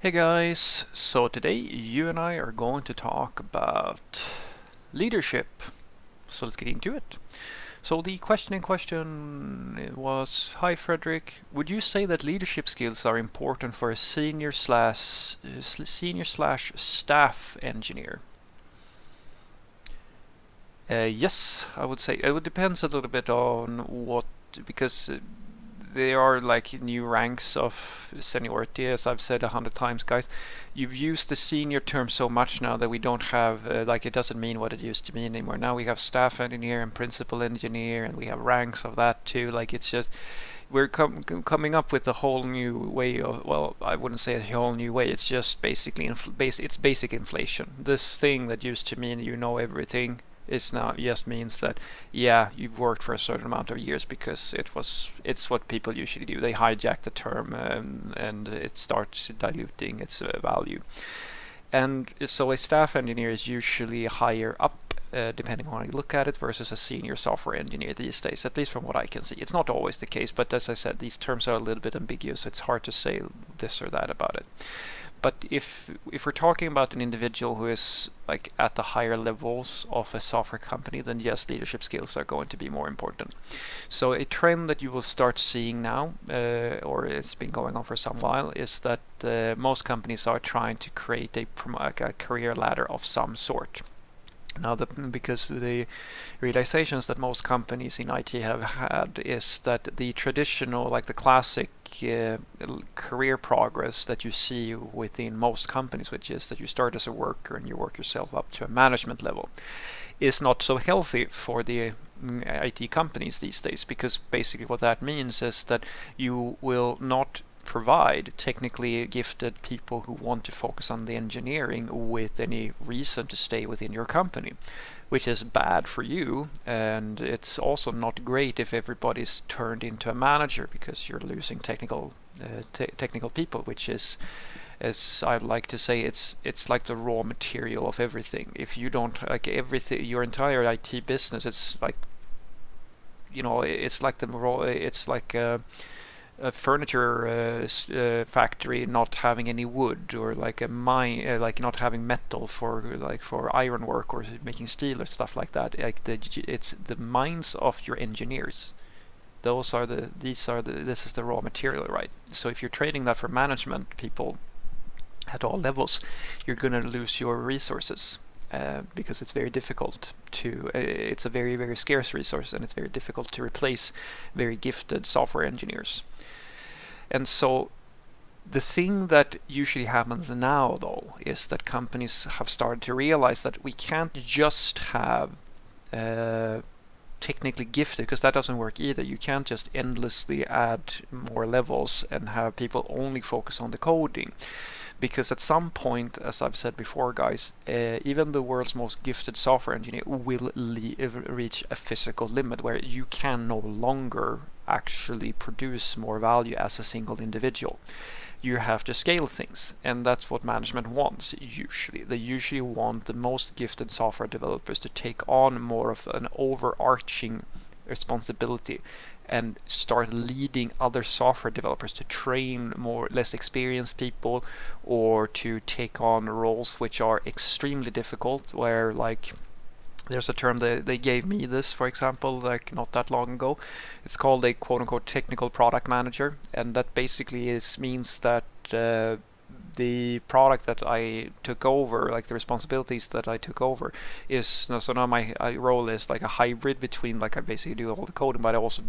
Hey guys, so today you and I are going to talk about leadership. So let's get into it. So the question in question was, hi Frederick, would you say that leadership skills are important for a senior slash staff engineer? Yes, I would say it would depends a little bit on what, because there are like new ranks of seniority, as I've said 100 times, guys. You've used the senior term so much now that we don't have like it doesn't mean what it used to mean anymore. Now we have staff engineer and principal engineer, and we have ranks of that too. Like it's just we're coming up with a whole new way of, well, I wouldn't say a whole new way. It's just basically it's basic inflation. This thing that used to mean you know everything is now just means that yeah, you've worked for a certain amount of years, because it's what people usually do. They hijack the term, and it starts diluting its value. And so a staff engineer is usually higher up, depending on how you look at it, versus a senior software engineer these days, at least from what I can see. It's not always the case, but as I said, these terms are a little bit ambiguous. So it's hard to say this or that about it. But if we're talking about an individual who is like at the higher levels of a software company, then yes, leadership skills are going to be more important. So a trend that you will start seeing now, or it's been going on for some while, is that most companies are trying to create a career ladder of some sort. Now, because the realizations that most companies in IT have had is that the traditional, like the classic career progress that you see within most companies, which is that you start as a worker and you work yourself up to a management level, is not so healthy for the IT companies these days, because basically what that means is that you will not provide technically gifted people who want to focus on the engineering with any reason to stay within your company, which is bad for you. And it's also not great if everybody's turned into a manager, because you're losing technical people, which is, as I like to say, it's like the raw material of everything. If you don't like everything, your entire IT business, it's like, it's like the raw, it's like a furniture factory not having any wood, or like a mine, like not having metal for iron work or making steel or stuff like that. Like it's the minds of your engineers. This is the raw material, right? So if you're trading that for management people at all levels, you're going to lose your resources. Because it's very difficult it's a very, very scarce resource, and it's very difficult to replace very gifted software engineers. And so the thing that usually happens now, though, is that companies have started to realize that we can't just have technically gifted, because that doesn't work either. You can't just endlessly add more levels and have people only focus on the coding. Because at some point, as I've said before, guys, even the world's most gifted software engineer will reach a physical limit where you can no longer actually produce more value as a single individual. You have to scale things, and that's what management wants usually. They usually want the most gifted software developers to take on more of an overarching responsibility and start leading other software developers to train more less experienced people, or to take on roles which are extremely difficult, where like there's a term that they gave me this, for example, like not that long ago. It's called a quote unquote technical product manager, and that basically means that the product that I took over, like the responsibilities that I took over, is so now my role is like a hybrid between, like, I basically do all the coding, but I also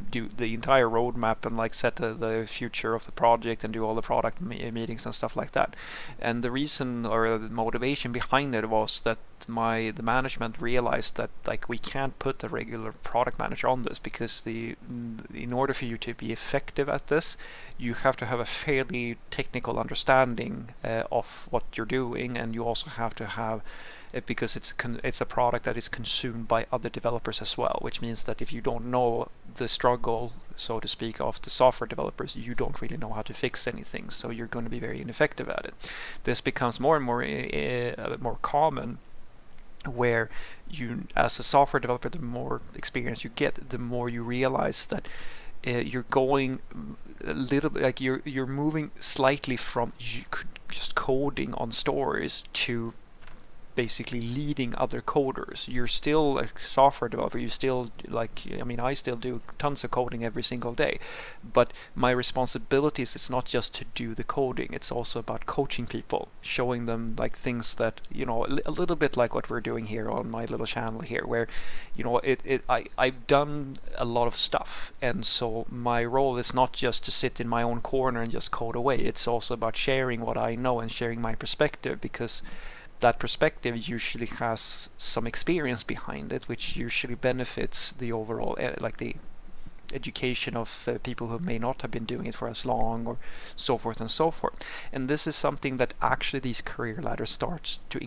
do the entire roadmap and like set the future of the project and do all the product meetings and stuff like that. And the reason or the motivation behind it was that the management realized that like we can't put a regular product manager on this, because in order for you to be effective at this, you have to have a fairly technical understanding of what you're doing, and you also have to have it, because it's a product that is consumed by other developers as well, which means that if you don't know the struggle, so to speak, of the software developers, you don't really know how to fix anything, so you're going to be very ineffective at it. This becomes more and more common, where you, as a software developer, the more experience you get, the more you realize that you're going a little bit like you're moving slightly from just coding on stories to basically leading other coders. You're still a software developer. You still, like, I mean, I still do tons of coding every single day, but my responsibilities is not just to do the coding. It's also about coaching people, showing them like things that, you know, a little bit like what we're doing here on my little channel here, where, you know, I've done a lot of stuff, and so my role is not just to sit in my own corner and just code away. It's also about sharing what I know and sharing my perspective, because that perspective usually has some experience behind it, which usually benefits the overall, like the education of people who may not have been doing it for as long, or so forth and so forth. And this is something that actually these career ladders starts to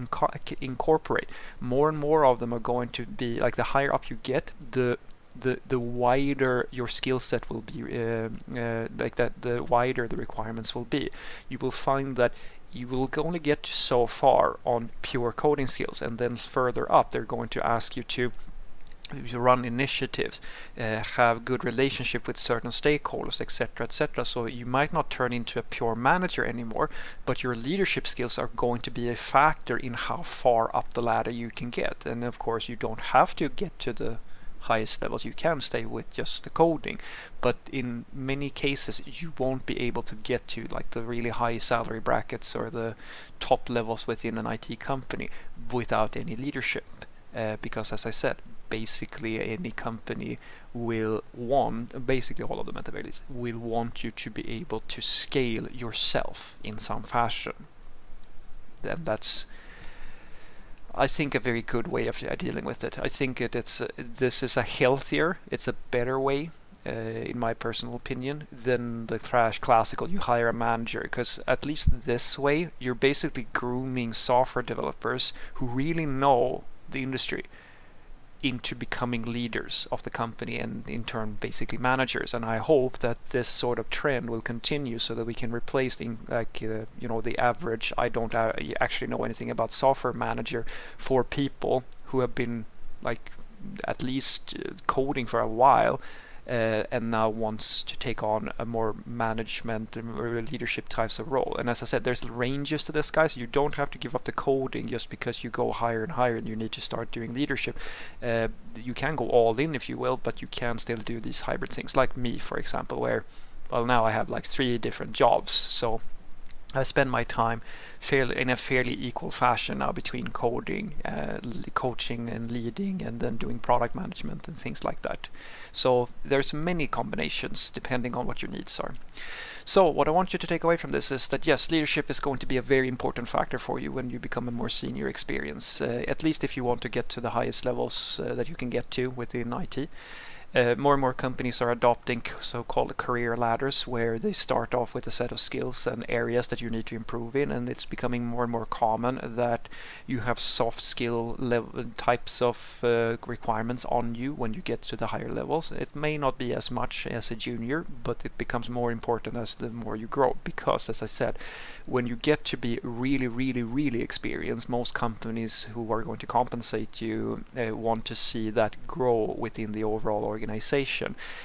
incorporate. More and more of them are going to be like, the higher up you get, the wider your skill set will be, like that, the wider the requirements will be. You will find that you will only get so far on pure coding skills, and then further up they're going to ask you to run initiatives, have good relationship with certain stakeholders, etc., etc. So you might not turn into a pure manager anymore, but your leadership skills are going to be a factor in how far up the ladder you can get. And of course, you don't have to get to the highest levels. You can stay with just the coding, but in many cases you won't be able to get to like the really high salary brackets or the top levels within an IT company without any leadership, because as I said, basically any company will want, basically all of them at the very least, will want you to be able to scale yourself in some fashion. And that's, I think, a very good way of dealing with it. I think this is a healthier, it's a better way, in my personal opinion, than the classical you hire a manager, because at least this way you're basically grooming software developers who really know the industry into becoming leaders of the company, and in turn basically managers. And I hope that this sort of trend will continue, so that we can replace the the average I don't actually know anything about software manager for people who have been like at least coding for a while, and now wants to take on a more management or leadership types of role. And as I said, there's ranges to this, guys. You don't have to give up the coding just because you go higher and higher and you need to start doing leadership. You can go all in, if you will, but you can still do these hybrid things, like me, for example, where, well, now I have like 3 different jobs. So I spend my time in a fairly equal fashion now between coding, coaching and leading, and then doing product management and things like that. So there's many combinations depending on what your needs are. So what I want you to take away from this is that yes, leadership is going to be a very important factor for you when you become a more senior experience, at least if you want to get to the highest levels that you can get to within IT. More and more companies are adopting so-called career ladders, where they start off with a set of skills and areas that you need to improve in, and it's becoming more and more common that you have soft skill level types of requirements on you when you get to the higher levels. It may not be as much as a junior, but it becomes more important as the more you grow, because as I said, when you get to be really, really, really experienced, most companies who are going to compensate you want to see that grow within the overall organization.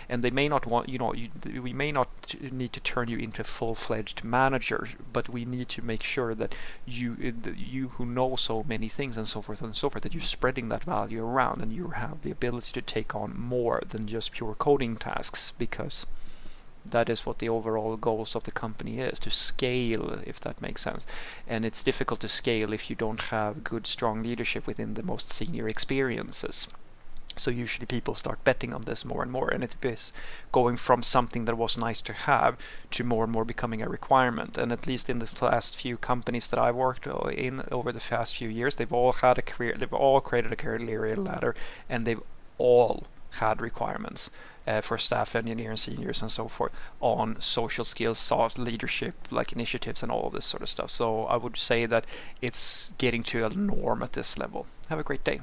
And they may not want, we may not need to turn you into a full-fledged manager, but we need to make sure that you who know so many things and so forth, that you're spreading that value around, and you have the ability to take on more than just pure coding tasks, because that is what the overall goals of the company is, to scale, if that makes sense. And it's difficult to scale if you don't have good, strong leadership within the most senior experiences. So usually people start betting on this more and more, and it is going from something that was nice to have to more and more becoming a requirement. And at least in the last few companies that I've worked in over the past few years, they've all had a career, they've all created a career ladder, and they've all had requirements for staff, engineers, seniors, and so forth on social skills, soft leadership, like initiatives, and all of this sort of stuff. So I would say that it's getting to a norm at this level. Have a great day.